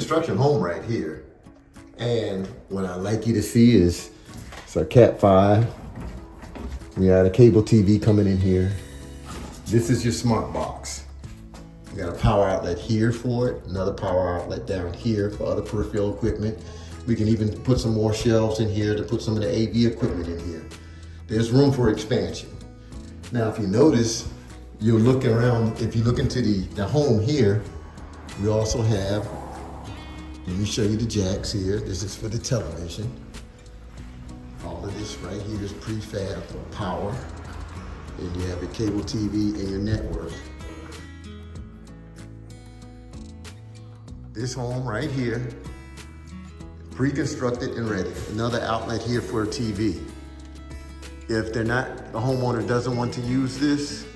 construction home right here. And what I'd like you to see is it's our Cat 5. We got a cable TV coming in here. This is your smart box. We got a power outlet here for it, another power outlet down here for other peripheral equipment. We can even put some more shelves in here to put some of the AV equipment in here. There's room for expansion. Now, if you notice, you're looking around, if you look into the home here, we also have, let me show you the jacks here. This is for the television. All of this right here is prefab for power. And you have your cable TV and your network. This home right here, pre-constructed and ready. Another outlet here for a TV. If the homeowner doesn't want to use this,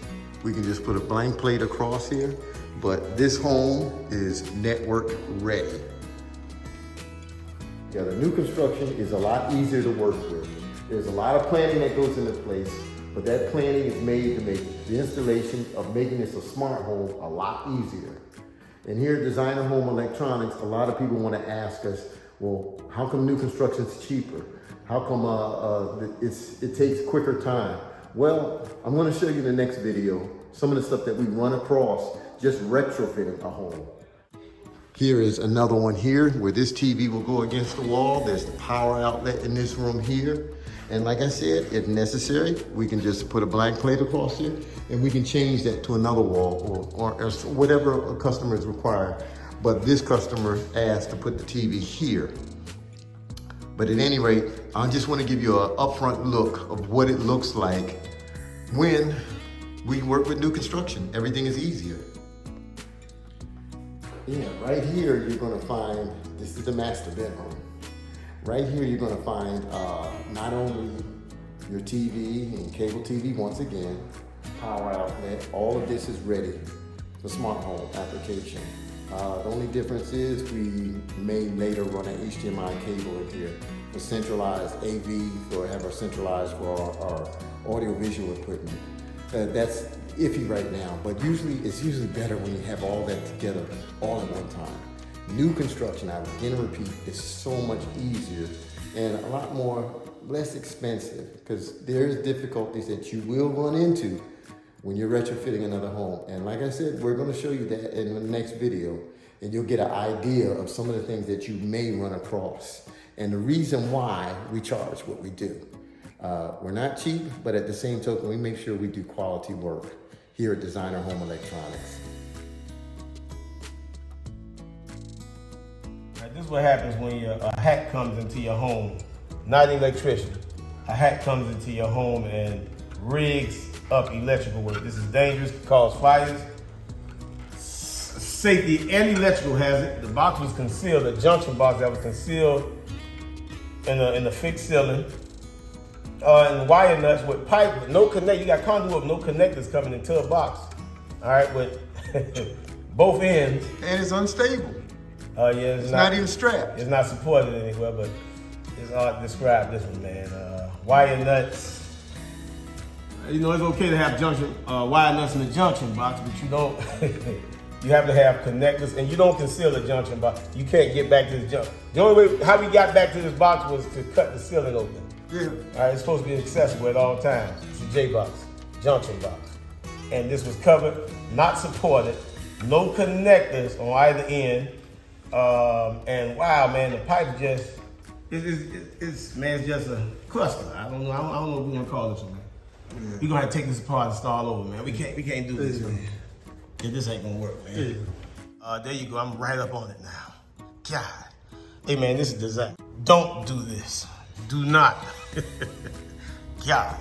we can just put a blank plate across here. But this home is network ready. Yeah, the new construction is a lot easier to work with. There's a lot of planning that goes into place, but that planning is made to make the installation of making this a smart home a lot easier. And here at Designer Home Electronics, a lot of people want to ask us, well, how come new construction is cheaper? How come it takes quicker time? Well, I'm going to show you in the next video some of the stuff that we run across just retrofitting a home. Here is another one here where this TV will go against the wall. There's the power outlet in this room here. And like I said, if necessary, we can just put a blank plate across here and we can change that to another wall or whatever a customer is required. But this customer asked to put the TV here. But at any rate, I just want to give you an upfront look of what it looks like when we work with new construction. Everything is easier. Yeah, right here you're going to find, this is the master bedroom. Right here you're going to find not only your TV and cable TV once again, power outlet, all of this is ready for smart home application. The only difference is we may later run an HDMI cable in here for centralized AV, or have our centralized for our audio visual equipment. That's iffy right now, but it's usually better when you have all that together all at one time. New construction, I again repeat, is so much easier and a lot less expensive, because there's difficulties that you will run into when you're retrofitting another home. And like I said, we're going to show you that in the next video, and you'll get an idea of some of the things that you may run across and the reason why we charge what we do. We're not cheap, but at the same token, we make sure we do quality work here at Designer Home Electronics. This is what happens when a hack comes into your home, not an electrician. A hack comes into your home and rigs up electrical work. This is dangerous, can cause fires. Safety and electrical hazard. The box was concealed, a junction box that was concealed in the fixed ceiling. And wire nuts with pipe, with no connect. You got conduit with no connectors coming into a box. All right, with both ends. And it's unstable. Yeah, it's not even strapped. It's not supported anywhere, but it's hard to describe this one, man. Wire nuts. You know, it's okay to have wire nuts in the junction box, but you don't. You have to have connectors, and you don't conceal the junction box. You can't get back to the junction. The only way how we got back to this box was to cut the ceiling open. Yeah. All right, it's supposed to be accessible at all times. It's a J box, junction box, and this was covered, not supported, no connectors on either end. And wow, man, the pipe just, it's just a cluster. I don't know what we're gonna call this one, man. Yeah. We're gonna have to take this apart and start over, man. We can't do this, man. Yeah, this ain't gonna work, man. Yeah. There you go, I'm right up on it now. God. Hey man, this is design. Don't do this. Do not. God.